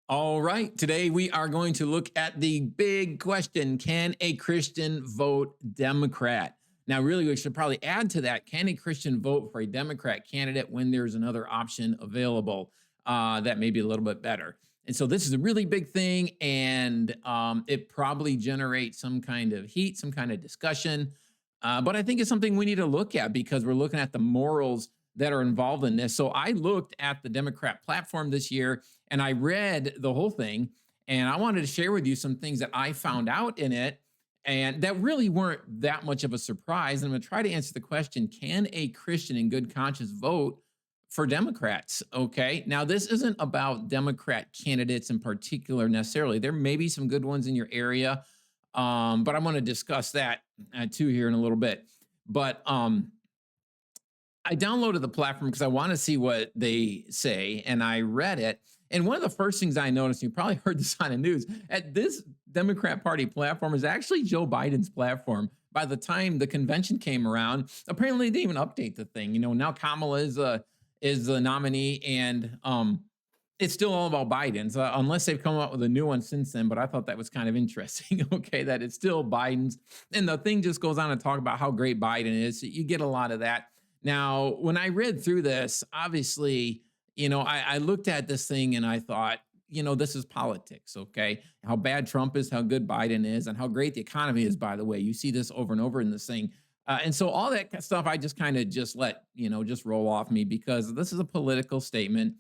All right. Today we are going to look at the big question. Can a Christian vote Democrat? Now, really, we should probably add to that. Can a Christian vote for a Democrat candidate when there's another option available that may be a little bit better? And so this is a really big thing, and it probably generates some kind of heat, some kind of discussion. But I think it's something we need to look at because we're looking at the morals that are involved in this. So I looked at the Democrat platform this year and I read the whole thing. And I wanted to share with you some things that I found out in it and that really weren't that much of a surprise. And I'm going to try to answer the question. Can a Christian in good conscience vote for Democrats? Okay. Now, this isn't about Democrat candidates in particular necessarily. There may be some good ones in your area, but I'm going to discuss that too here in a little bit. But I downloaded the platform because I want to see what they say, and I read it. And one of the first things I noticed, you probably heard this on the news, at this Democrat Party platform is actually Joe Biden's platform. By the time the convention came around, apparently they didn't even update the thing. You know, now Kamala is the nominee, and it's still all about Biden's, unless they've come up with a new one since then. But I thought that was kind of interesting. Okay, that it's still Biden's, and the thing just goes on to talk about how great Biden is. So you get a lot of that. Now, when I read through this, obviously, I looked at this thing and I thought, this is politics, okay? How bad Trump is, how good Biden is, and how great the economy is, by the way. You see this over and over in this thing. And so all that stuff, I just kind of just let, just roll off me because this is a political statement.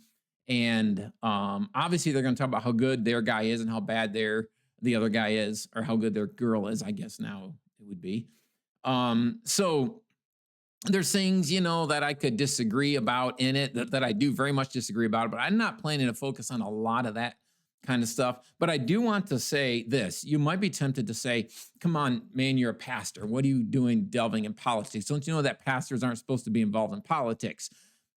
And obviously, they're going to talk about how good their guy is and how bad the other guy is, or how good their girl is, I guess now it would be. So there's things, that I could disagree about in it that I do very much disagree about, but I'm not planning to focus on a lot of that kind of stuff. But I do want to say this. You might be tempted to say, come on, man, you're a pastor. What are you doing delving in politics? Don't you know that pastors aren't supposed to be involved in politics?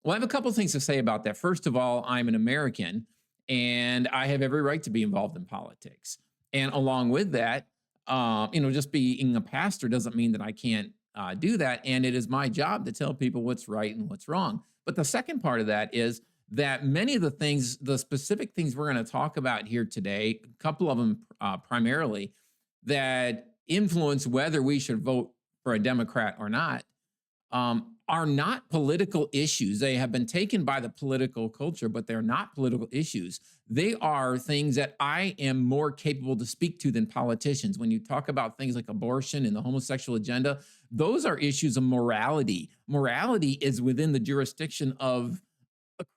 Well, I have a couple of things to say about that. First of all, I'm an American and I have every right to be involved in politics. And along with that, just being a pastor doesn't mean that I can't do that. And it is my job to tell people what's right and what's wrong. But the second part of that is that many of the things, the specific things we're going to talk about here today, a couple of them primarily, that influence whether we should vote for a Democrat or not, are not political issues. They have been taken by the political culture, but they're not political issues. They are things that I am more capable to speak to than politicians. When you talk about things like abortion and the homosexual agenda, those are issues of morality. Morality is within the jurisdiction of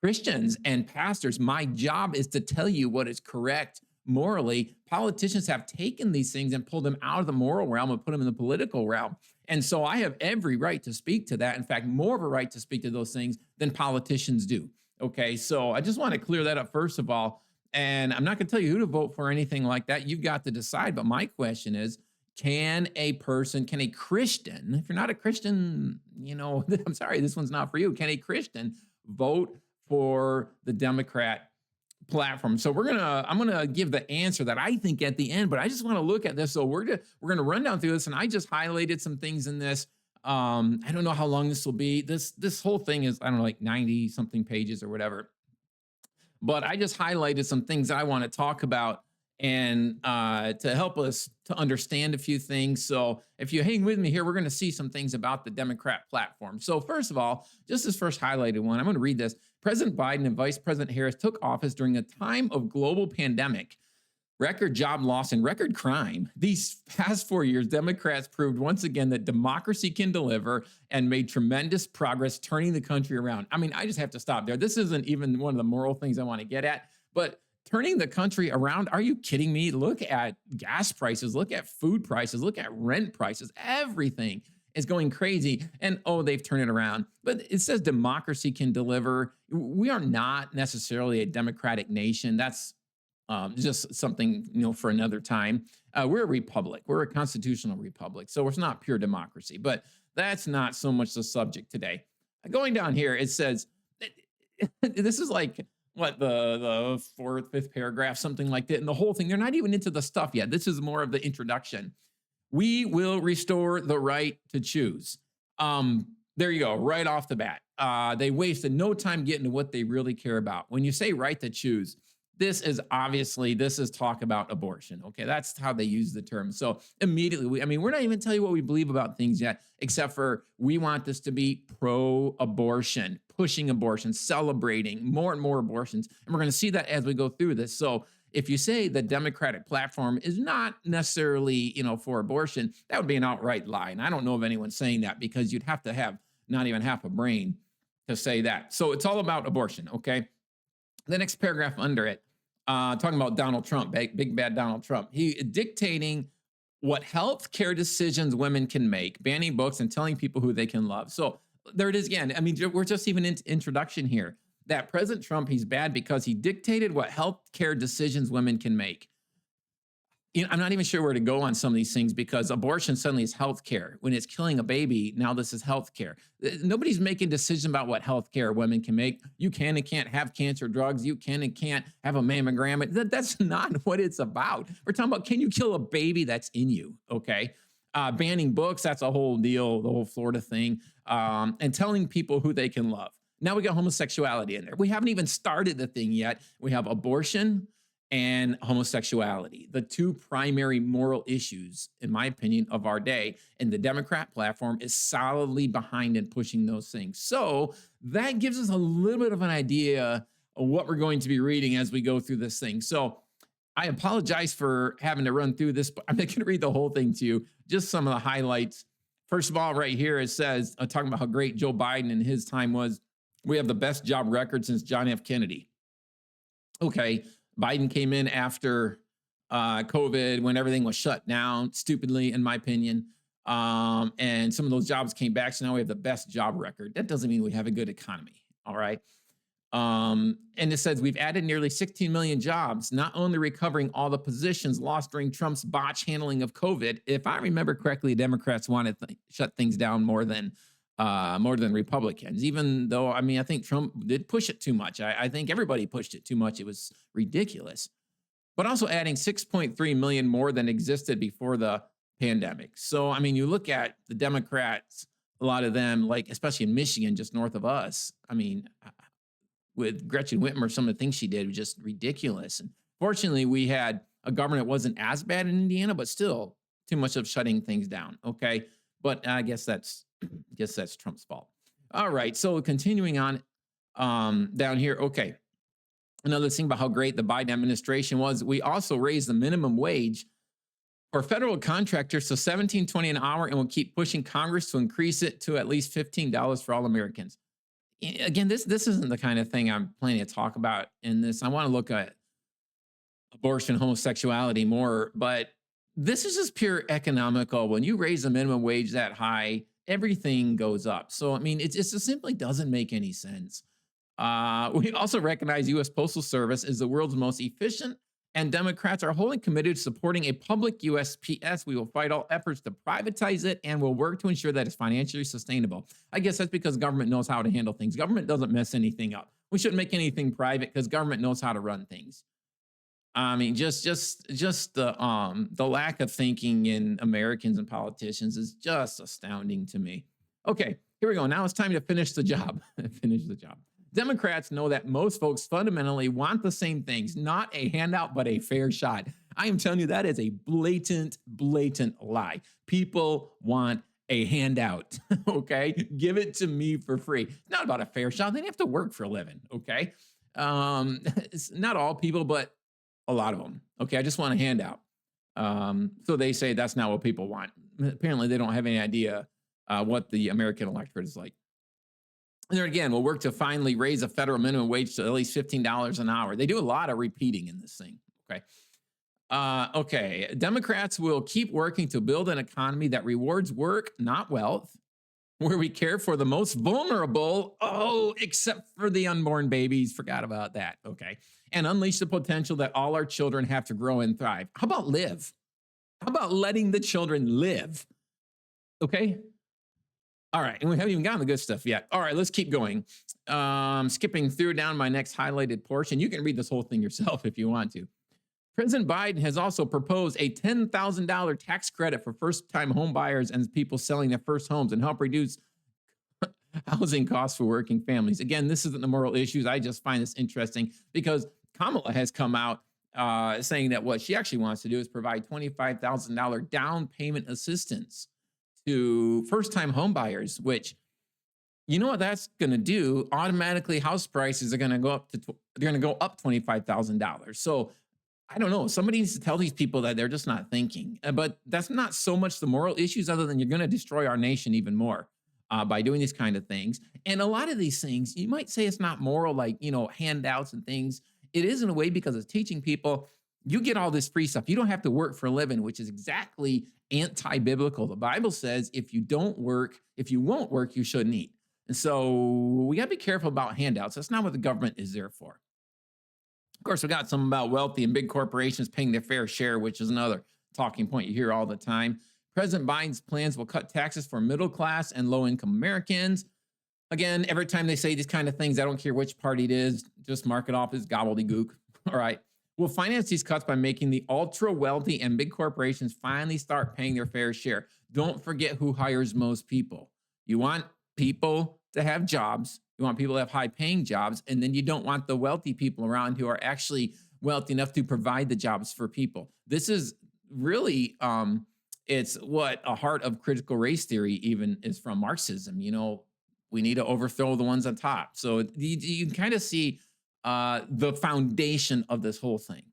Christians and pastors. My job is to tell you what is correct morally. Politicians have taken these things and pulled them out of the moral realm and put them in the political realm. And so I have every right to speak to that. In fact, more of a right to speak to those things than politicians do. Okay, so I just want to clear that up first of all. And I'm not going to tell you who to vote for or anything like that. You've got to decide. But my question is, can a Christian, if you're not a Christian, I'm sorry, this one's not for you. Can a Christian vote for the Democrat platform? So I'm gonna give the answer that I think at the end, but I just want to look at this. So we're gonna run down through this, and I just highlighted some things in this. I don't know how long this will be. This whole thing is, I don't know, like 90 something pages or whatever. But I just highlighted some things that I want to talk about and to help us to understand a few things. So if you hang with me here, we're going to see some things about the Democrat platform. So first of all, just this first highlighted one, I'm going to read this. President Biden and Vice President Harris took office during a time of global pandemic, record job loss, and record crime. These past 4 years, Democrats proved once again that democracy can deliver and made tremendous progress turning the country around. I mean, I just have to stop there. This isn't even one of the moral things I want to get at, but turning the country around, are you kidding me? Look at gas prices, look at food prices, look at rent prices, everything is going crazy. And they've turned it around. But it says democracy can deliver. We are not necessarily a democratic nation. That's just something, for another time. We're a republic. We're a constitutional republic. So it's not pure democracy, but that's not so much the subject today. Going down here, it says, this is like, what, the fourth, fifth paragraph, something like that. And the whole thing, they're not even into the stuff yet. This is more of the introduction. We will restore the right to choose. There you go, right off the bat. They wasted no time getting to what they really care about. When you say right to choose, This is talk about abortion. Okay, that's how they use the term. So immediately, I mean, we're not even telling you what we believe about things yet, except for we want this to be pro-abortion, pushing abortion, celebrating more and more abortions, and we're going to see that as we go through this. So if you say the Democratic platform is not necessarily, for abortion, that would be an outright lie. And I don't know of anyone saying that because you'd have to have not even half a brain to say that. So it's all about abortion. Okay. The next paragraph under it, talking about Donald Trump, big bad Donald Trump. He dictating what health care decisions women can make, banning books and telling people who they can love. So there it is again. I mean, we're just even in introduction here that President Trump, he's bad because he dictated what health care decisions women can make. I'm not even sure where to go on some of these things because abortion suddenly is healthcare. When it's killing a baby, now this is healthcare. Nobody's making decisions about what healthcare women can make. You can and can't have cancer drugs. You can and can't have a mammogram. That's not what it's about. We're talking about, can you kill a baby that's in you? Okay. Banning books, that's a whole deal, the whole Florida thing. And telling people who they can love. Now we got homosexuality in there. We haven't even started the thing yet. We have abortion and homosexuality, the two primary moral issues, in my opinion, of our day. And the Democrat platform is solidly behind and pushing those things. So that gives us a little bit of an idea of what we're going to be reading as we go through this thing. So I apologize for having to run through this, but I'm not going to read the whole thing to you, just some of the highlights. First of all, right here, it says, talking about how great Joe Biden in his time was, we have the best job record since John F. Kennedy. Okay. Biden came in after COVID when everything was shut down, stupidly, in my opinion. And some of those jobs came back. So now we have the best job record. That doesn't mean we have a good economy. All right. And it says we've added nearly 16 million jobs, not only recovering all the positions lost during Trump's botch handling of COVID. If I remember correctly, Democrats wanted to shut things down more than Republicans, even though, I mean, I think Trump did push it too much. I think everybody pushed it too much. It was ridiculous. But also adding 6.3 million more than existed before the pandemic. So, I mean, you look at the Democrats, a lot of them, like, especially in Michigan, just north of us, I mean, with Gretchen Whitmer, some of the things she did was just ridiculous. And fortunately, we had a government that wasn't as bad in Indiana, but still too much of shutting things down. Okay. But I guess that's Trump's fault. All right. So continuing on down here. Okay. Another thing about how great the Biden administration was, we also raised the minimum wage for federal contractors to $17.20 an hour, and we'll keep pushing Congress to increase it to at least $15 for all Americans. Again, this isn't the kind of thing I'm planning to talk about in this. I want to look at abortion, homosexuality more, but this is just pure economical. When you raise the minimum wage that high, everything goes up. So, I mean, it just simply doesn't make any sense. We also recognize U.S. Postal Service is the world's most efficient, and Democrats are wholly committed to supporting a public USPS. We will fight all efforts to privatize it and will work to ensure that it's financially sustainable. I guess that's because government knows how to handle things. Government doesn't mess anything up. We shouldn't make anything private because government knows how to run things. I mean, just the lack of thinking in Americans and politicians is just astounding to me. Okay, here we go. Now it's time to finish the job. Finish the job. Democrats know that most folks fundamentally want the same things, not a handout, but a fair shot. I am telling you, that is a blatant lie. People want a handout, okay? Give it to me for free. It's not about a fair shot. They have to work for a living, okay? It's not all people, but a lot of them. Okay, I just want a handout. So they say that's not what people want. Apparently, they don't have any idea what the American electorate is like. And there again, we'll work to finally raise a federal minimum wage to at least $15 an hour. They do a lot of repeating in this thing. Okay. Okay. Democrats will keep working to build an economy that rewards work, not wealth, where we care for the most vulnerable. Oh, except for the unborn babies. Forgot about that. Okay. And unleash the potential that all our children have to grow and thrive. How about live? How about letting the children live? Okay. All right. And we haven't even gotten the good stuff yet. All right. Let's keep going. Skipping through down my next highlighted portion. You can read this whole thing yourself if you want to. President Biden has also proposed a $10,000 tax credit for first-time home buyers and people selling their first homes and help reduce housing costs for working families. Again, this isn't the moral issues. I just find this interesting because Kamala has come out saying that what she actually wants to do is provide $25,000 down payment assistance to first time home buyers, which you know what that's going to do? Automatically, house prices are going to go up to they're going to go up $25,000. So I don't know. Somebody needs to tell these people that they're just not thinking. But that's not so much the moral issues, other than you're going to destroy our nation even more by doing these kind of things. And a lot of these things, you might say it's not moral, like handouts and things. It is in a way because it's teaching people you get all this free stuff. You don't have to work for a living, which is exactly anti-biblical. The Bible says if you don't work, if you won't work, you shouldn't eat. And so we got to be careful about handouts. That's not what the government is there for. Of course, we got some about wealthy and big corporations paying their fair share, which is another talking point you hear all the time. President Biden's plans will cut taxes for middle class and low income Americans. Again, every time they say these kind of things, I don't care which party it is, just mark it off as gobbledygook. All right. We'll finance these cuts by making the ultra wealthy and big corporations finally start paying their fair share. Don't forget who hires most people. You want people to have jobs. You want people to have high paying jobs. And then you don't want the wealthy people around who are actually wealthy enough to provide the jobs for people. This is really, it's what a heart of critical race theory even is from Marxism. We need to overthrow the ones on top. So you can kind of see the foundation of this whole thing.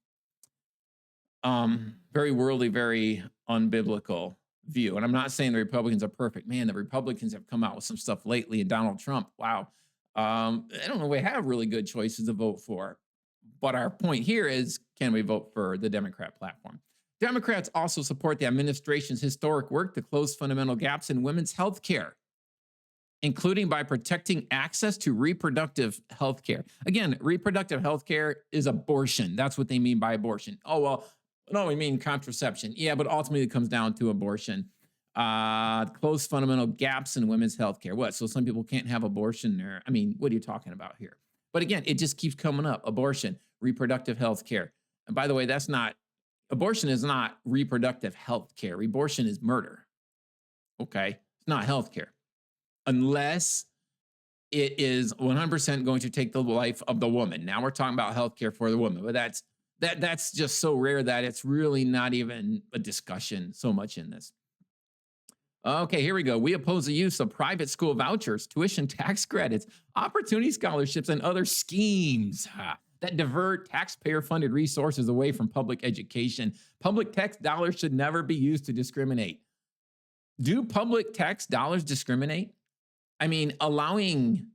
Very worldly, very unbiblical view. And I'm not saying the Republicans are perfect. Man, the Republicans have come out with some stuff lately, and Donald Trump, wow. I don't know if we have really good choices to vote for. But our point here is, can we vote for the Democrat platform? Democrats also support the administration's historic work to close fundamental gaps in women's health care, including by protecting access to reproductive health care. Again, reproductive health care is abortion. That's what they mean by abortion. Oh, well, no, we mean contraception. Yeah, but ultimately it comes down to abortion. Close fundamental gaps in women's health care. What? So some people can't have abortion there? I mean, what are you talking about here? But again, it just keeps coming up. Abortion, reproductive health care. And by the way, abortion is not reproductive health care. Abortion is murder. Okay? It's not health care. Unless it is 100% going to take the life of the woman. Now we're talking about healthcare for the woman, but that's just so rare that it's really not even a discussion so much in this. Okay, here we go. We oppose the use of private school vouchers, tuition tax credits, opportunity scholarships, and other schemes that divert taxpayer-funded resources away from public education. Public tax dollars should never be used to discriminate. Do public tax dollars discriminate? I mean, allowing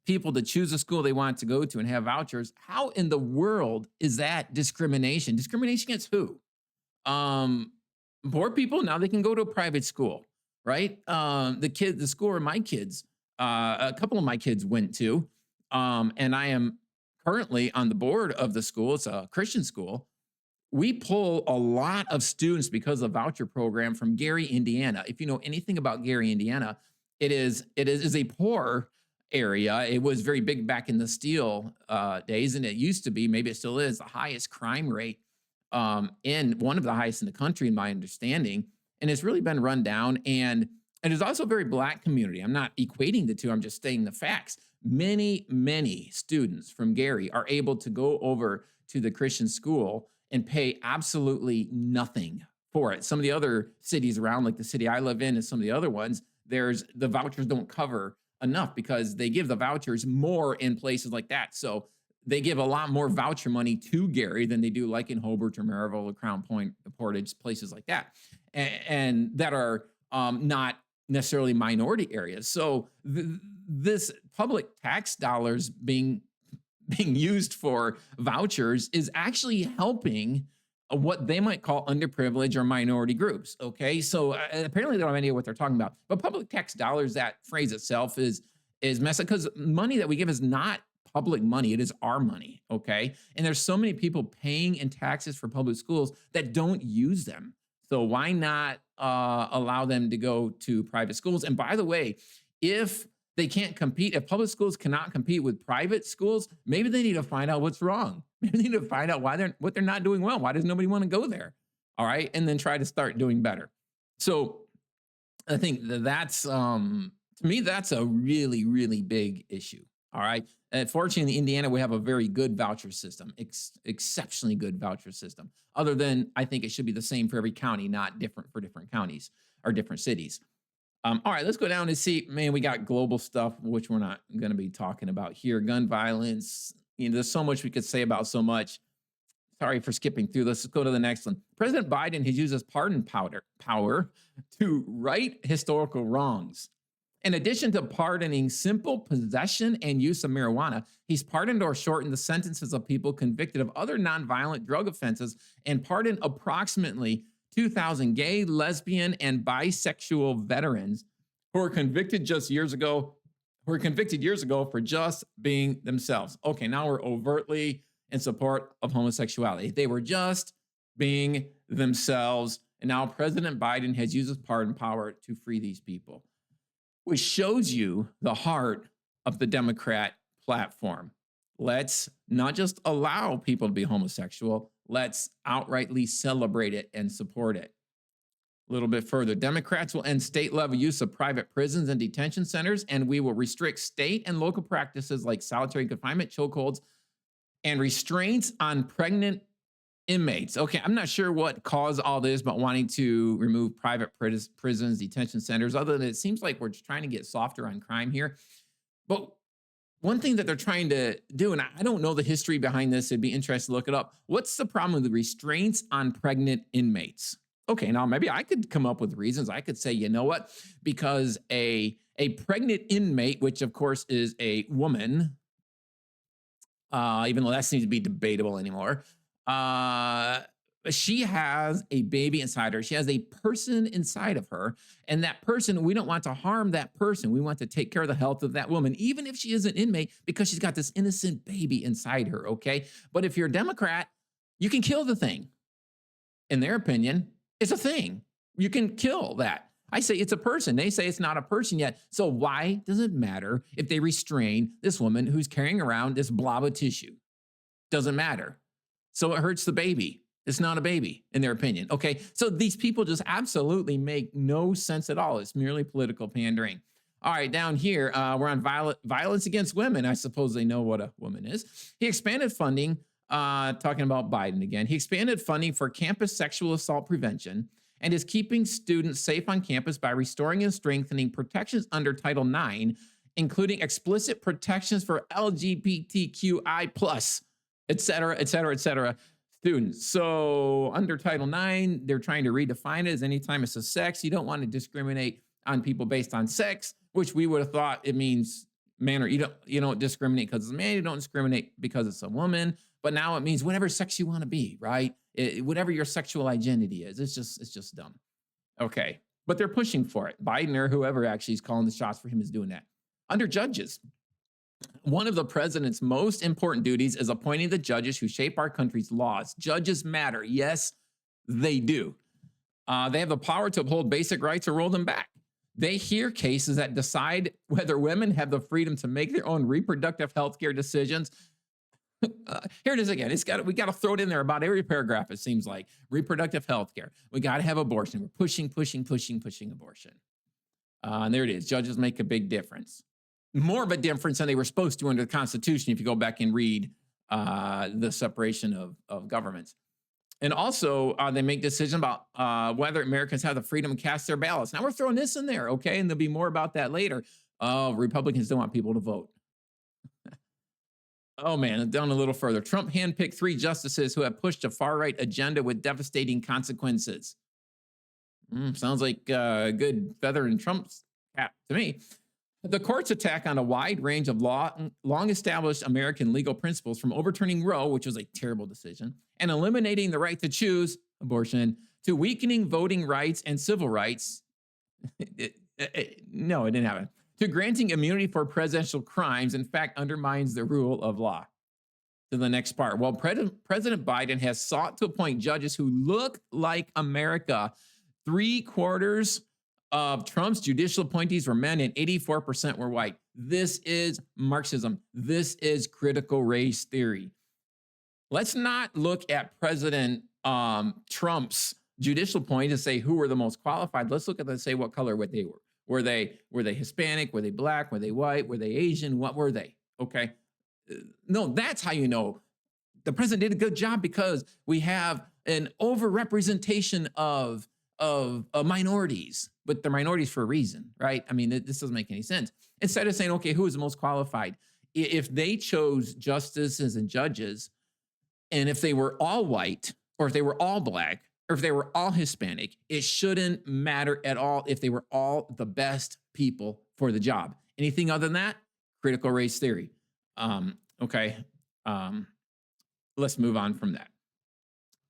people to choose a school they want to go to and have vouchers, how in the world is that discrimination? Discrimination against who? Poor people, now they can go to a private school, right? The school where my kids, a couple of my kids went to, and I am currently on the board of the school. It's a Christian school. We pull a lot of students because of the voucher program from Gary, Indiana. If you know anything about Gary, Indiana, it is a poor area. It was very big back in the steel days, and it used to be, maybe it still is, the highest crime rate in one of the highest in the country, in my understanding. And it's really been run down. And it's also a very Black community. I'm not equating the two. I'm just stating the facts. Many, many students from Gary are able to go over to the Christian school and pay absolutely nothing for it. Some of the other cities around, like the city I live in and some of the other ones, the vouchers don't cover enough because they give the vouchers more in places like that. So they give a lot more voucher money to Gary than they do like in Hobart or Maryville or Crown Point, Portage, places like that, and that are not necessarily minority areas. So this public tax dollars being used for vouchers is actually helping what they might call underprivileged or minority groups. Okay, so apparently they don't have any idea what they're talking about. But public tax dollars, that phrase itself is messed up because money that we give is not public money; it is our money. Okay, and there's so many people paying in taxes for public schools that don't use them. So why not allow them to go to private schools? And by the way, if they can't compete, if public schools cannot compete with private schools, maybe they need to find out what's wrong. Maybe they need to find out what they're not doing well. Why does nobody want to go there? All right, and then try to start doing better. So I think that's to me, that's a really, really big issue. All right. Fortunately, in Indiana, we have a very good voucher system, exceptionally good voucher system. Other than I think it should be the same for every county, not different for different counties or different cities. All right, let's go down and see. Man, we got global stuff, which we're not going to be talking about here. Gun violence. There's so much we could say about so much. Sorry for skipping through. Let's go to the next one. President Biden has used his pardon power to right historical wrongs. In addition to pardoning simple possession and use of marijuana, he's pardoned or shortened the sentences of people convicted of other nonviolent drug offenses and pardoned approximately 2,000 gay, lesbian, and bisexual veterans who were convicted just years ago, for just being themselves. Okay, now we're overtly in support of homosexuality. They were just being themselves, and now President Biden has used his pardon power to free these people, which shows you the heart of the Democrat platform. Let's not just allow people to be homosexual, let's outrightly celebrate it and support it. A little bit further, Democrats will end state level use of private prisons and detention centers, and we will restrict state and local practices like solitary confinement, chokeholds, and restraints on pregnant inmates. Okay, I'm not sure what caused all this, but wanting to remove private prisons, detention centers, other than it seems like we're trying to get softer on crime here. But one thing that they're trying to do, and I don't know the history behind this, it'd be interesting to look it up. What's the problem with the restraints on pregnant inmates? Okay, now maybe I could come up with reasons. I could say, you know what? Because a pregnant inmate, which of course is a woman, even though that seems to be debatable anymore, she has a baby inside her. She has a person inside of her. And that person, we don't want to harm that person. We want to take care of the health of that woman, even if she is an inmate, because she's got this innocent baby inside her. Okay. But if you're a Democrat, you can kill the thing. In their opinion, it's a thing. You can kill that. I say it's a person. They say it's not a person yet. So why does it matter if they restrain this woman who's carrying around this blob of tissue? Doesn't matter. So it hurts the baby. It's not a baby, in their opinion. Okay, so these people just absolutely make no sense at all. It's merely political pandering. All right, down here, we're on violence against women. I suppose they know what a woman is. He expanded funding, talking about Biden again. He expanded funding for campus sexual assault prevention and is keeping students safe on campus by restoring and strengthening protections under Title IX, including explicit protections for LGBTQI+, et cetera, students. So under Title IX, they're trying to redefine it as anytime it's a sex. You don't want to discriminate on people based on sex, which we would have thought it means man, or you don't discriminate because it's a man, you don't discriminate because it's a woman. But now it means whatever sex you want to be, right? Whatever your sexual identity is. It's just dumb. Okay. But they're pushing for it. Biden or whoever actually is calling the shots for him is doing that. Under judges, one of the president's most important duties is appointing the judges who shape our country's laws. Judges matter. Yes, they do. They have the power to uphold basic rights or roll them back. They hear cases that decide whether women have the freedom to make their own reproductive health care decisions. Here it is again. We got to throw it in there about every paragraph. It seems like reproductive health care. We got to have abortion. We're pushing abortion. And there it is. Judges make a big difference. More of a difference than they were supposed to under the Constitution. If you go back and read the separation of governments. And also, they make decisions about whether Americans have the freedom to cast their ballots. Now we're throwing this in there, okay? And there'll be more about that later. Republicans don't want people to vote. Oh, man, down a little further. Trump handpicked 3 justices who have pushed a far-right agenda with devastating consequences. Sounds like a good feather in Trump's cap to me. The court's attack on a wide range of long-established American legal principles, from overturning Roe, which was a terrible decision, and eliminating the right to choose abortion, to weakening voting rights and civil rights. No, it didn't happen. To granting immunity for presidential crimes, in fact, undermines the rule of law. To the next part. Well, President Biden has sought to appoint judges who look like America. 3/4 of Trump's judicial appointees were men and 84% were white. This is Marxism. This is critical race theory. Let's not look at President Trump's judicial appointees and say who were the most qualified. Let's look at them and say what color they were. Were they Hispanic? Were they black? Were they white? Were they Asian? What were they? Okay. Uh, No, that's how you know the president did a good job because we have an overrepresentation of minorities, but they're minorities for a reason, right? I mean, this doesn't make any sense. Instead of saying, okay, who is the most qualified? If they chose justices and judges, and if they were all white, or if they were all black, or if they were all Hispanic, it shouldn't matter at all if they were all the best people for the job. Anything other than that, critical race theory. Okay. Um, let's move on from that.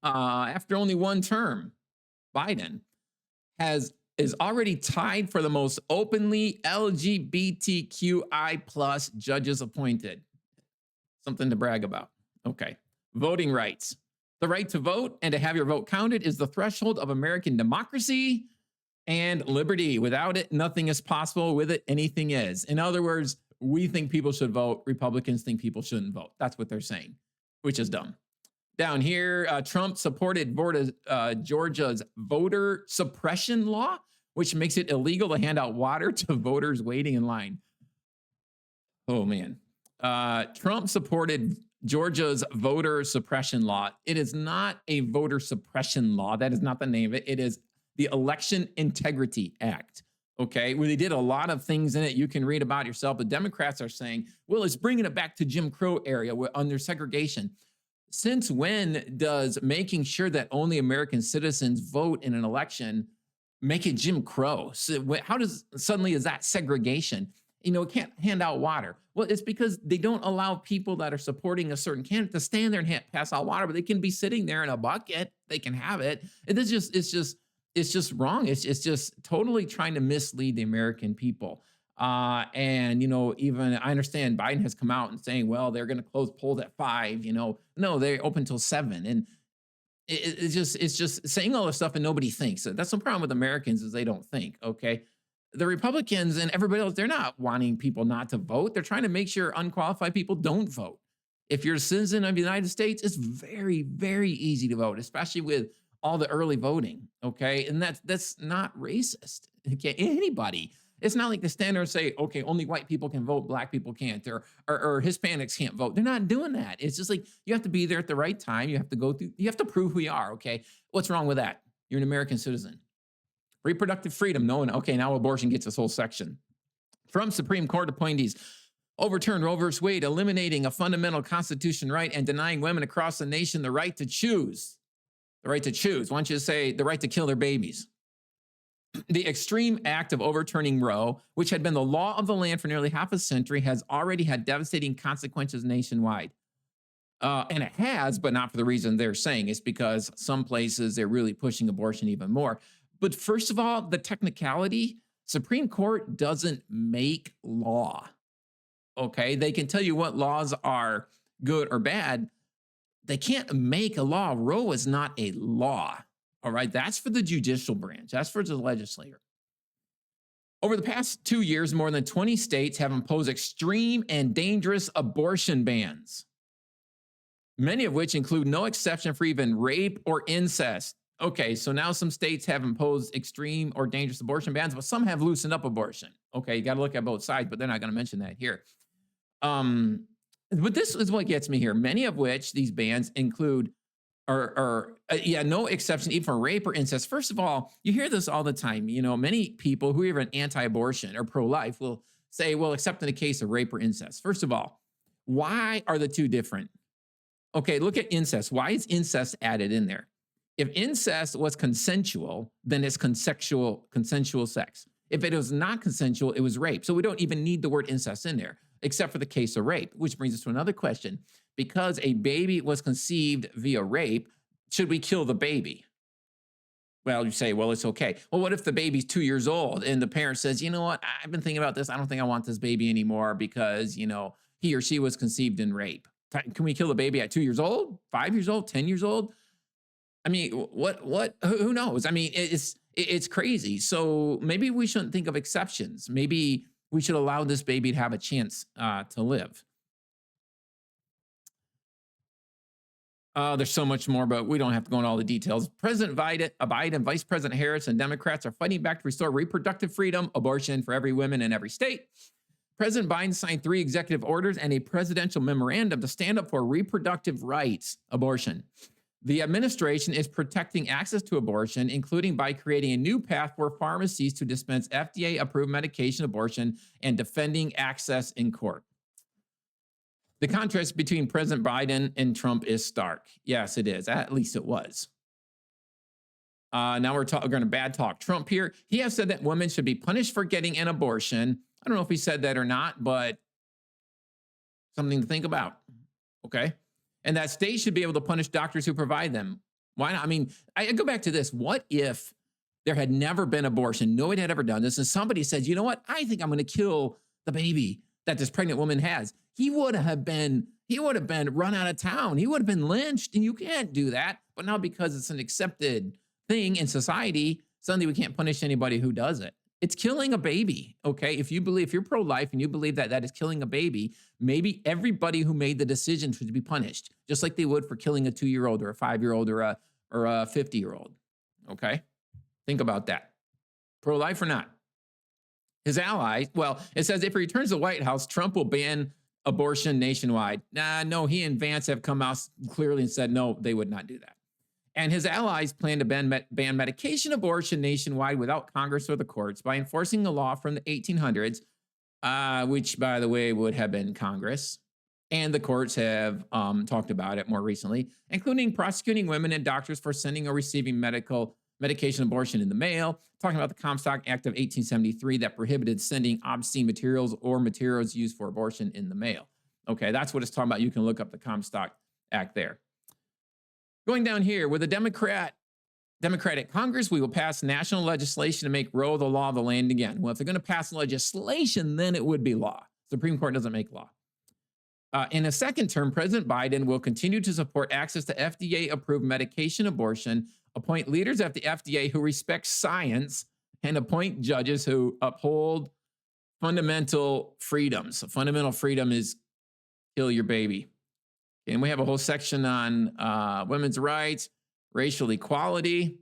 After only one term, Biden has is already tied for the most openly LGBTQI plus judges appointed. Something to brag about. Okay. Voting rights. The right to vote and to have your vote counted is the threshold of American democracy and liberty. Without it, nothing is possible. With it, anything is. In other words, we think people should vote. Republicans think people shouldn't vote. That's what they're saying, which is dumb. Down here, Trump supported Georgia's voter suppression law, which makes it illegal to hand out water to voters waiting in line. Oh, man. Trump supported Georgia's voter suppression law. It is not a voter suppression law. That is not the name of it. It is the Election Integrity Act. Okay, where they did a lot of things in it you can read about yourself. The Democrats are saying, well, it's bringing it back to Jim Crow area under segregation. Since when does making sure that only American citizens vote in an election make it Jim Crow? So how does suddenly is that segregation? You know, can't hand out water. Well, it's because they don't allow people that are supporting a certain candidate to stand there and pass out water, but they can be sitting there in a bucket. They can have it. It's just wrong. It's just totally trying to mislead the American people. And, you know, even I understand Biden has come out and saying, well, they're going to close polls at 5, you know, no, they're open till 7. And it's just saying all this stuff and nobody thinks. That's the problem with Americans is they don't think. Okay. The Republicans and everybody else, they're not wanting people not to vote. They're trying to make sure unqualified people don't vote. If you're a citizen of the United States, it's very, very easy to vote, especially with all the early voting. Okay. And that's not racist. Okay. Anybody. It's not like the standard say, okay, only white people can vote, black people can't, or Hispanics can't vote. They're not doing that. It's just like you have to be there at the right time. You have to go through, you have to prove who you are. Okay. What's wrong with that? You're an American citizen. Reproductive freedom. No one. Okay. Now abortion gets this whole section. From Supreme Court appointees overturned Roe v. Wade, eliminating a fundamental constitutional right and denying women across the nation the right to choose. The right to choose. Why don't you say the right to kill their babies? The extreme act of overturning Roe, which had been the law of the land for nearly half a century, has already had devastating consequences nationwide. And it has, but not for the reason they're saying. It's because some places they're really pushing abortion even more. But first of all, the technicality, Supreme Court doesn't make law. Okay, they can tell you what laws are good or bad. They can't make a law. Roe is not a law. All right, that's for the judicial branch. That's for the legislature. Over the past 2 years, more than 20 states have imposed extreme and dangerous abortion bans, many of which include no exception for even rape or incest. Okay, so now some states have imposed extreme or dangerous abortion bans, but some have loosened up abortion. Okay, you got to look at both sides, but they're not going to mention that here. But this is what gets me here. Many of which these bans include no exception even for rape or incest. First of all, you hear this all the time. You know, many people who are even anti-abortion or pro-life will say, well, except in the case of rape or incest. First of all, why are the two different? Okay, look at incest. Why is incest added in there? If incest was consensual, then it's consensual sex. If it was not consensual, it was rape. So we don't even need the word incest in there, except for the case of rape, which brings us to another question. Because a baby was conceived via rape, should we kill the baby? Well, you say, well, it's okay. Well, what if the baby's 2 years old and the parent says, you know what, I've been thinking about this. I don't think I want this baby anymore because, you know, he or she was conceived in rape. Can we kill the baby at 2 years old, 5 years old, 10 years old? I mean, who knows? I mean, it's crazy. So maybe we shouldn't think of exceptions. Maybe we should allow this baby to have a chance to live. There's so much more, but we don't have to go into all the details. President Biden, Vice President Harris, and Democrats are fighting back to restore reproductive freedom, abortion for every woman in every state. President Biden signed 3 executive orders and a presidential memorandum to stand up for reproductive rights, abortion. The administration is protecting access to abortion, including by creating a new path for pharmacies to dispense FDA-approved medication abortion and defending access in court. The contrast between President Biden and Trump is stark. Yes, it is. At least it was. Now we're going to bad talk Trump here. He has said that women should be punished for getting an abortion. I don't know if he said that or not, but something to think about. Okay. And that states should be able to punish doctors who provide them. Why not? I mean, I go back to this. What if there had never been abortion? Nobody had ever done this. And somebody says, you know what? I think I'm going to kill the baby that this pregnant woman has. He would have been run out of town. He would have been lynched. And you can't do that. But now because it's an accepted thing in society, suddenly we can't punish anybody who does it. It's killing a baby, okay? If you're pro-life and you believe that that is killing a baby, maybe everybody who made the decision should be punished, just like they would for killing a 2-year-old or a 5-year-old or a 50-year-old, okay? Think about that. Pro-life or not. His allies, well, it says if he returns to the White House, Trump will ban abortion nationwide. No, he and Vance have come out clearly and said, no, they would not do that. And his allies plan to ban medication abortion nationwide without Congress or the courts by enforcing a law from the 1800s, which, by the way, would have been Congress. And the courts have talked about it more recently, including prosecuting women and doctors for sending or receiving medication abortion in the mail, talking about the Comstock Act of 1873 that prohibited sending obscene materials or materials used for abortion in the mail. Okay, that's what it's talking about. You can look up the Comstock Act there. Going down here, with a Democratic Congress, we will pass national legislation to make Roe the law of the land again. Well, if they're going to pass legislation, then it would be law. Supreme Court doesn't make law. In a second term, President Biden will continue to support access to FDA-approved medication abortion, appoint leaders at the FDA who respect science, and appoint judges who uphold fundamental freedoms. A fundamental freedom is kill your baby. And we have a whole section on women's rights, racial equality.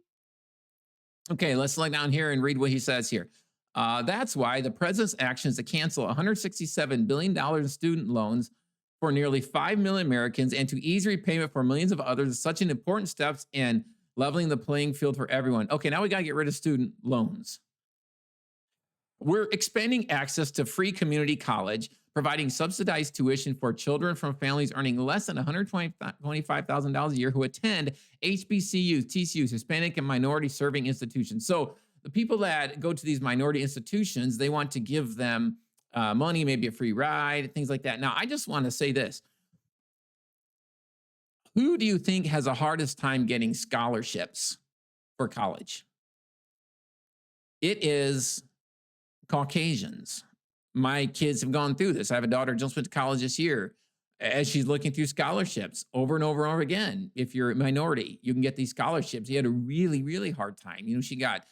Okay, let's look down here and read what he says here. That's why the president's actions to cancel $167 billion in student loans for nearly 5 million Americans and to ease repayment for millions of others is such an important step in leveling the playing field for everyone. Okay, now we got to get rid of student loans. We're expanding access to free community college, providing subsidized tuition for children from families earning less than $125,000 a year who attend HBCUs, TCUs, Hispanic and minority serving institutions. So the people that go to these minority institutions, they want to give them money, maybe a free ride, things like that. Now, I just want to say this. Who do you think has the hardest time getting scholarships for college? It is Caucasians. My kids have gone through this. I have a daughter who just went to college this year. As she's looking through scholarships over and over and over again, if you're a minority, you can get these scholarships. She had a really, really hard time. You know, she got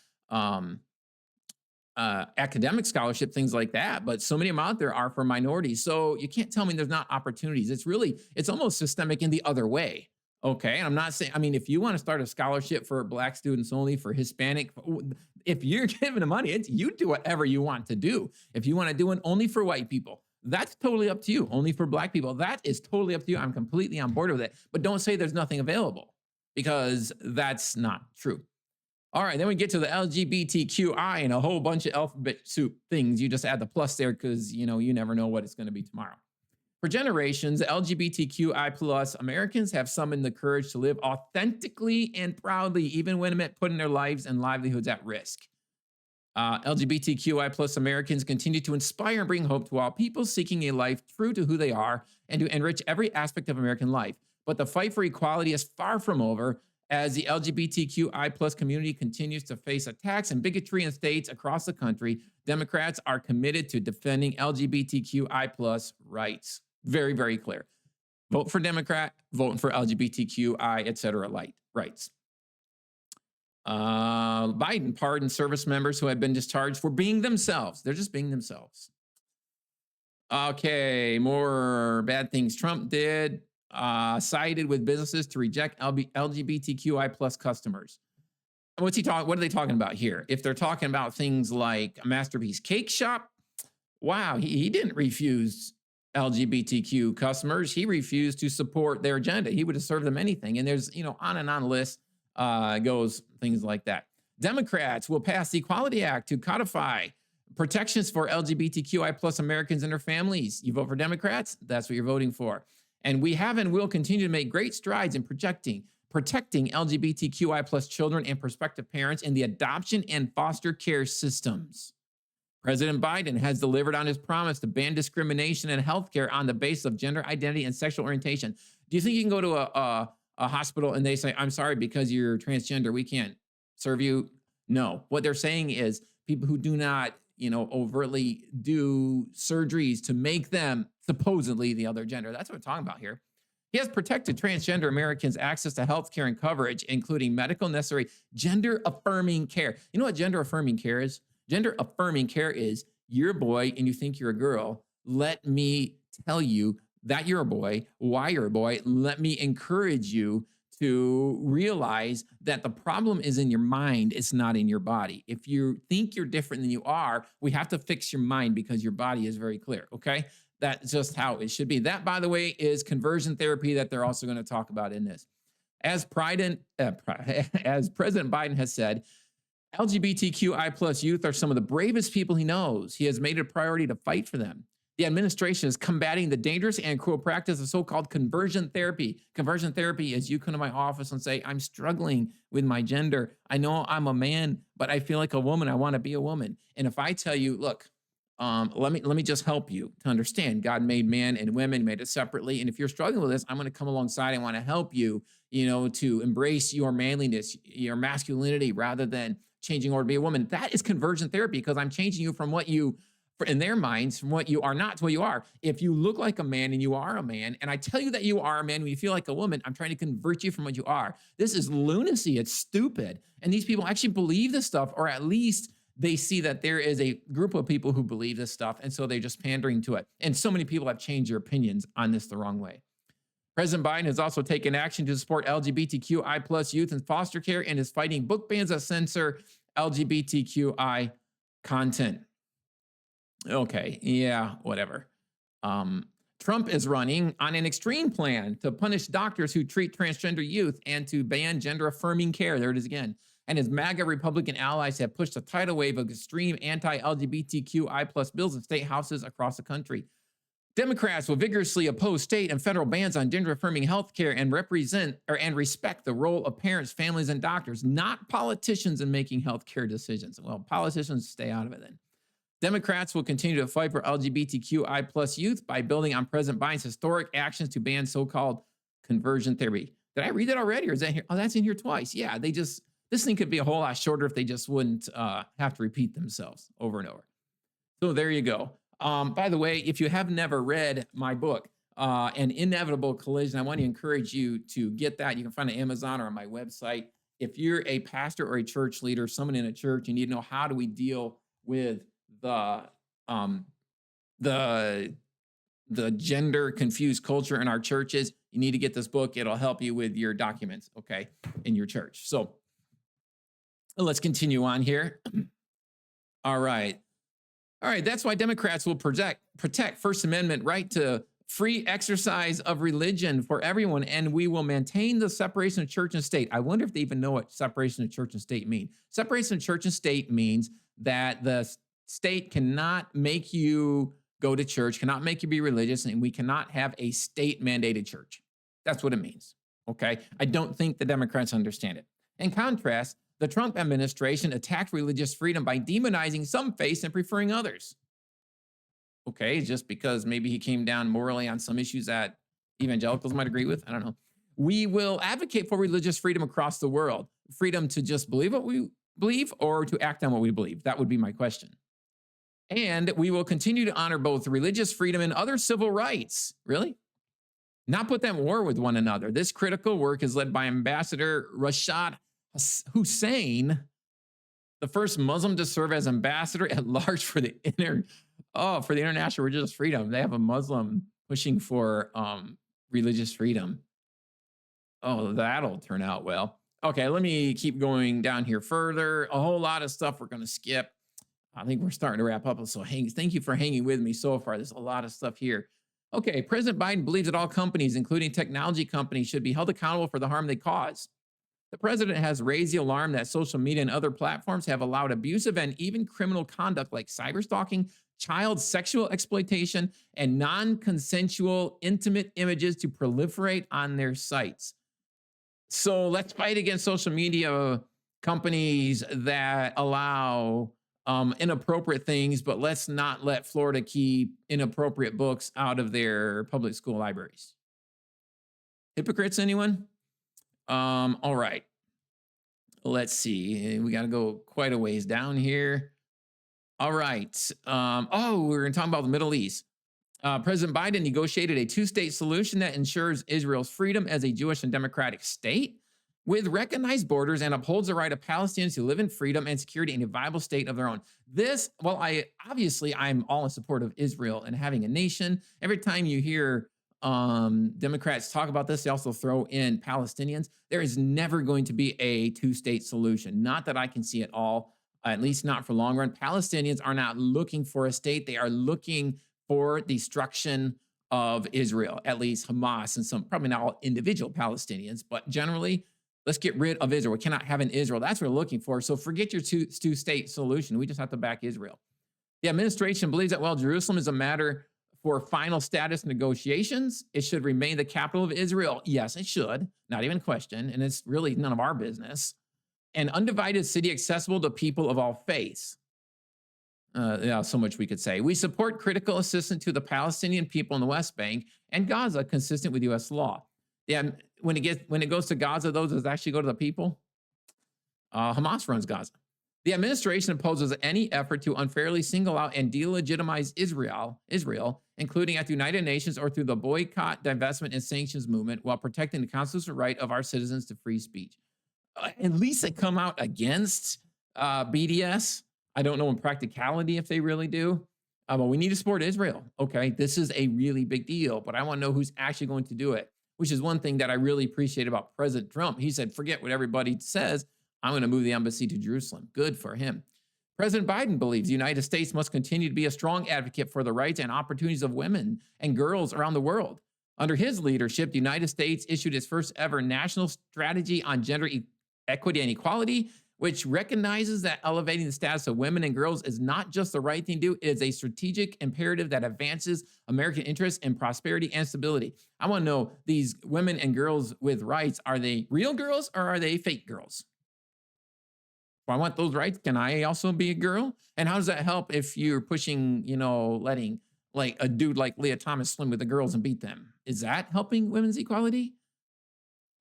academic scholarship, things like that, but so many of them out there are for minorities. So you can't tell me there's not opportunities. It's almost systemic in the other way. Okay. And I'm not saying, I mean, if you want to start a scholarship for Black students only, for Hispanic, if you're giving the money, you do whatever you want to do. If you want to do it only for white people, that's totally up to you. Only for Black people, that is totally up to you. I'm completely on board with it. But don't say there's nothing available, because that's not true. All right, then we get to the LGBTQI and a whole bunch of alphabet soup things. You just add the plus there because, you know, you never know what it's going to be tomorrow. For generations, LGBTQI plus Americans have summoned the courage to live authentically and proudly, even when it meant putting their lives and livelihoods at risk. LGBTQI plus Americans continue to inspire and bring hope to all people seeking a life true to who they are and to enrich every aspect of American life. But the fight for equality is far from over, as the LGBTQI plus community continues to face attacks and bigotry in states across the country. Democrats are committed to defending LGBTQI plus rights. Very, very clear. Vote for Democrat, vote for LGBTQI, et cetera, rights. Biden pardoned service members who had been discharged for being themselves. They're just being themselves. Okay, more bad things Trump did. Sided with businesses to reject LGBTQI plus customers. What are they talking about here? If they're talking about things like a Masterpiece Cake Shop, wow, he didn't refuse LGBTQ customers. He refused to support their agenda. He would have served them anything. And there's, on and on the list goes things like that. Democrats will pass the Equality Act to codify protections for LGBTQI plus Americans and their families. You vote for Democrats, that's what you're voting for. And we have and will continue to make great strides in protecting LGBTQI plus children and prospective parents in the adoption and foster care systems. President Biden has delivered on his promise to ban discrimination in healthcare on the basis of gender identity and sexual orientation. Do you think you can go to a hospital and they say, I'm sorry, because you're transgender, we can't serve you? No. What they're saying is people who do not, overtly do surgeries to make them supposedly the other gender. That's what we're talking about here. He has protected transgender Americans' access to health care and coverage, including medical necessary gender-affirming care. You know what gender-affirming care is? Gender-affirming care is you're a boy and you think you're a girl. Let me tell you that you're a boy, why you're a boy. Let me encourage you to realize that the problem is in your mind, it's not in your body. If you think you're different than you are, we have to fix your mind because your body is very clear, okay? That's just how it should be. That, by the way, is conversion therapy that they're also going to talk about in this. As President Biden has said, LGBTQI plus youth are some of the bravest people he knows. He has made it a priority to fight for them. The administration is combating the dangerous and cruel practice of so-called conversion therapy. Conversion therapy is you come to my office and say, I'm struggling with my gender. I know I'm a man, but I feel like a woman. I want to be a woman. And if I tell you, look, let me just help you to understand God made man and women, made it separately. And if you're struggling with this, I'm going to come alongside and want to help you, to embrace your manliness, your masculinity, rather than changing or to be a woman. That is conversion therapy, because I'm changing you from what you, in their minds, from what you are not to what you are. If you look like a man and you are a man, and I tell you that you are a man when you feel like a woman, I'm trying to convert you from what you are. This is lunacy. It's stupid. And these people actually believe this stuff, or at least they see that there is a group of people who believe this stuff, and so they're just pandering to it. And so many people have changed their opinions on this the wrong way. President Biden has also taken action to support LGBTQI plus youth in foster care and is fighting book bans that censor LGBTQI content. Okay, yeah, whatever. Trump is running on an extreme plan to punish doctors who treat transgender youth and to ban gender-affirming care. There it is again. And his MAGA Republican allies have pushed a tidal wave of extreme anti-LGBTQI plus bills in state houses across the country. Democrats will vigorously oppose state and federal bans on gender-affirming health care and respect the role of parents, families, and doctors, not politicians, in making health care decisions. Well, politicians, stay out of it then. Democrats will continue to fight for LGBTQI plus youth by building on President Biden's historic actions to ban so-called conversion therapy. Did I read that already, or is that here? Oh, that's in here twice. Yeah, this thing could be a whole lot shorter if they just wouldn't have to repeat themselves over and over. So there you go. By the way, if you have never read my book, An Inevitable Collision, I want to encourage you to get that. You can find it on Amazon or on my website. If you're a pastor or a church leader, someone in a church, you need to know, how do we deal with the gender confused culture in our churches? You need to get this book. It'll help you with your documents, okay, in your church. So let's continue on here. All right. That's why Democrats will protect First Amendment right to free exercise of religion for everyone, and we will maintain the separation of church and state. I wonder if they even know what separation of church and state mean. Separation of church and state means that the state cannot make you go to church, cannot make you be religious, and we cannot have a state-mandated church. That's what it means, okay? I don't think the Democrats understand it. In contrast, the Trump administration attacked religious freedom by demonizing some faiths and preferring others. Okay, just because maybe he came down morally on some issues that evangelicals might agree with. I don't know. We will advocate for religious freedom across the world. Freedom to just believe what we believe, or to act on what we believe. That would be my question. And we will continue to honor both religious freedom and other civil rights. Really? Not put them at war with one another. This critical work is led by Ambassador Rashad Hussain, the first Muslim to serve as ambassador at large for the international religious freedom. They have a Muslim pushing for religious freedom. Oh, that'll turn out well. Okay, let me keep going down here further. A whole lot of stuff we're going to skip. I think we're starting to wrap up. So thank you for hanging with me so far. There's a lot of stuff here. Okay, President Biden believes that all companies, including technology companies, should be held accountable for the harm they cause. The president has raised the alarm that social media and other platforms have allowed abusive and even criminal conduct like cyberstalking, child sexual exploitation, and non consensual intimate images to proliferate on their sites. So let's fight against social media companies that allow inappropriate things, but let's not let Florida keep inappropriate books out of their public school libraries. Hypocrites, anyone? All right. Let's see. We got to go quite a ways down here. All right. We're going to talk about the Middle East. President Biden negotiated a two-state solution that ensures Israel's freedom as a Jewish and democratic state with recognized borders and upholds the right of Palestinians to live in freedom and security in a viable state of their own. I'm all in support of Israel and having a nation. Every time you hear Democrats talk about this, they also throw in Palestinians. There is never going to be a two-state solution. Not that I can see at all, at least not for long run. Palestinians are not looking for a state. They are looking for destruction of Israel, at least Hamas and some, probably not all individual Palestinians, but generally, let's get rid of Israel. We cannot have an Israel. That's what we're looking for. So forget your two-state solution. We just have to back Israel. The administration believes that while Jerusalem is a matter for final status negotiations, it should remain the capital of Israel. Yes, it should. Not even a question. And it's really none of our business. An undivided city accessible to people of all faiths. So much we could say. We support critical assistance to the Palestinian people in the West Bank and Gaza, consistent with U.S. law. Yeah, when it goes to Gaza, those does actually go to the people. Hamas runs Gaza. The administration opposes any effort to unfairly single out and delegitimize Israel, including at the United Nations or through the boycott, divestment, and sanctions movement, while protecting the constitutional right of our citizens to free speech. At least they come out against BDS. I don't know in practicality if they really do, but we need to support Israel. Okay, this is a really big deal, but I want to know who's actually going to do it, which is one thing that I really appreciate about President Trump. He said, forget what everybody says. I'm going to move the embassy to Jerusalem. Good for him. President Biden believes the United States must continue to be a strong advocate for the rights and opportunities of women and girls around the world. Under his leadership, the United States issued its first ever national strategy on gender equity and equality, which recognizes that elevating the status of women and girls is not just the right thing to do, it is a strategic imperative that advances American interests and prosperity and stability. I want to know, these women and girls with rights, are they real girls or are they fake girls? If I want those rights, can I also be a girl? And how does that help if you're pushing, letting like a dude like Leah Thomas swim with the girls and beat them? Is that helping women's equality?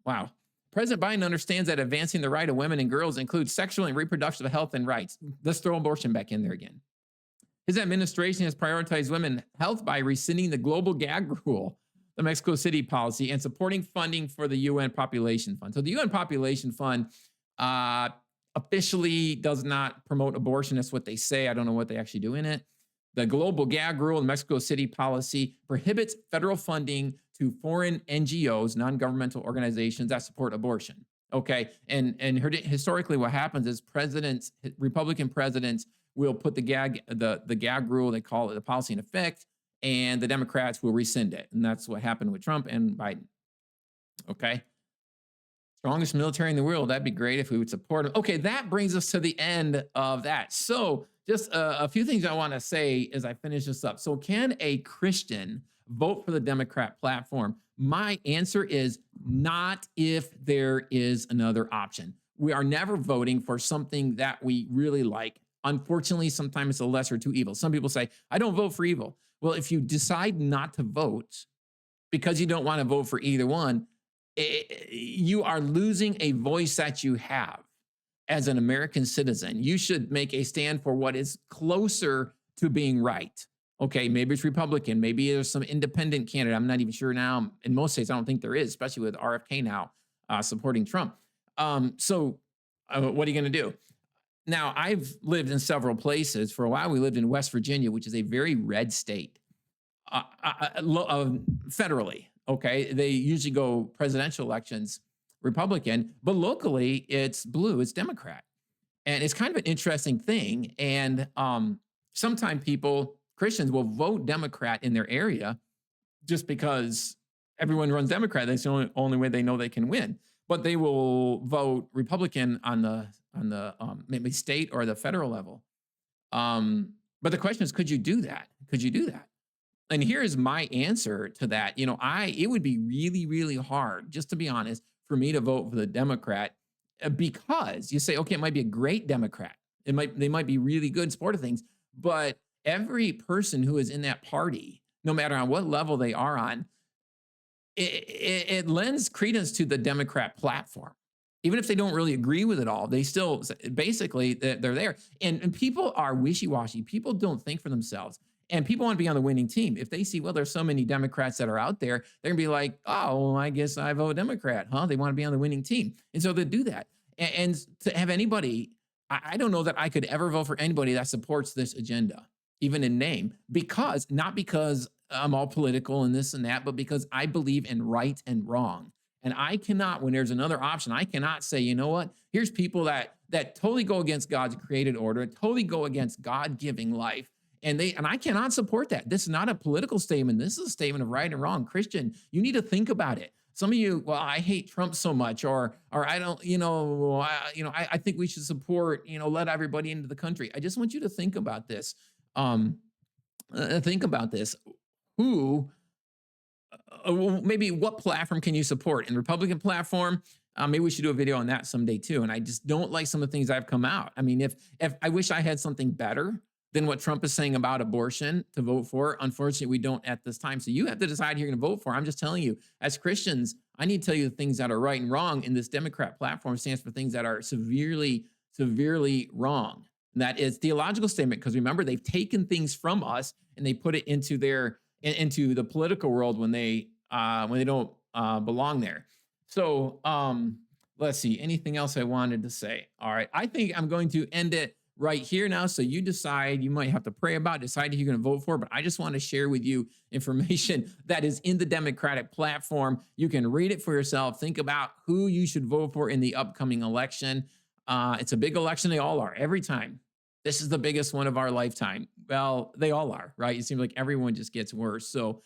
Wow. President Biden understands that advancing the right of women and girls includes sexual and reproductive health and rights. Let's throw abortion back in there again. His administration has prioritized women's health by rescinding the global gag rule, the Mexico City policy, and supporting funding for the UN Population Fund. So the UN Population Fund officially does not promote abortion. That's what they say. I don't know what they actually do in it. The global gag rule, the Mexico City policy, prohibits federal funding to foreign NGOs, non-governmental organizations that support abortion. Okay, and historically, what happens is Republican presidents will put the gag rule, they call it the policy, in effect, and the Democrats will rescind it, and that's what happened with Trump and Biden. Okay, strongest military in the world. That'd be great if we would support them. Okay, that brings us to the end of that. So, just a few things I want to say as I finish this up. So, can a Christian vote for the Democrat platform? My answer is not if there is another option. We are never voting for something that we really like. Unfortunately, sometimes it's a lesser of two evils. Some people say, I don't vote for evil. Well, if you decide not to vote because you don't want to vote for either one, you are losing a voice that you have as an American citizen. You should make a stand for what is closer to being right. Okay, maybe it's Republican. Maybe there's some independent candidate. I'm not even sure now. In most states, I don't think there is, especially with RFK now supporting Trump. So what are you going to do? Now, I've lived in several places. For a while, we lived in West Virginia, which is a very red state federally. Okay, they usually go presidential elections Republican, but locally it's blue, it's Democrat. And it's kind of an interesting thing. And sometimes Christians will vote Democrat in their area just because everyone runs Democrat. That's the only way they know they can win. But they will vote Republican on the maybe state or the federal level. But the question is, could you do that? Could you do that? And here's my answer to that. It would be really, really hard, just to be honest, for me to vote for the Democrat because you say, okay, it might be a great Democrat. They might be really good, supportive things, but every person who is in that party, no matter on what level they are on, it lends credence to the Democrat platform. Even if they don't really agree with it all, they still basically they're there. And people are wishy washy. People don't think for themselves. And people want to be on the winning team. If they see, well, there's so many Democrats that are out there, they're gonna be like, oh, well, I guess I vote Democrat, huh? They want to be on the winning team. And so they do that. And to have anybody, I don't know that I could ever vote for anybody that supports this agenda, even in name, not because I'm all political and this and that, but because I believe in right and wrong. And I cannot, when there's another option, I cannot say, you know what? Here's people that totally go against God's created order, totally go against God giving life. And I cannot support that. This is not a political statement. This is a statement of right and wrong. Christian, you need to think about it. Some of you, well, I hate Trump so much, or I don't, I think we should support, let everybody into the country. I just want you to think about this. Um, think about this. Who well, maybe what platform can you support? In Republican platform, maybe we should do a video on that someday too. And I just don't like some of the things that have come out. I mean, if I wish I had something better than what Trump is saying about abortion to vote for, unfortunately, we don't at this time. So you have to decide who you're going to vote for. I'm just telling you, as Christians, I need to tell you the things that are right and wrong. And this Democrat platform stands for things that are severely, severely wrong. And that is theological statement. Because remember, they've taken things from us and they put it into into the political world when they don't belong there. So let's see. Anything else I wanted to say? All right. I think I'm going to end it right here now. So you decide. You might have to pray about, decide who you're going to vote for. But I just want to share with you information that is in the Democratic platform. You can read it for yourself. Think about who you should vote for in the upcoming election. It's a big election. They all are every time. This is the biggest one of our lifetime. Well, they all are, right? It seems like everyone just gets worse. So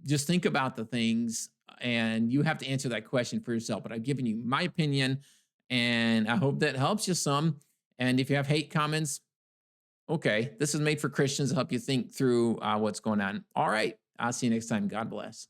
just think about the things and you have to answer that question for yourself. But I've given you my opinion and I hope that helps you some. And if you have hate comments, okay, this is made for Christians to help you think through what's going on. All right. I'll see you next time. God bless.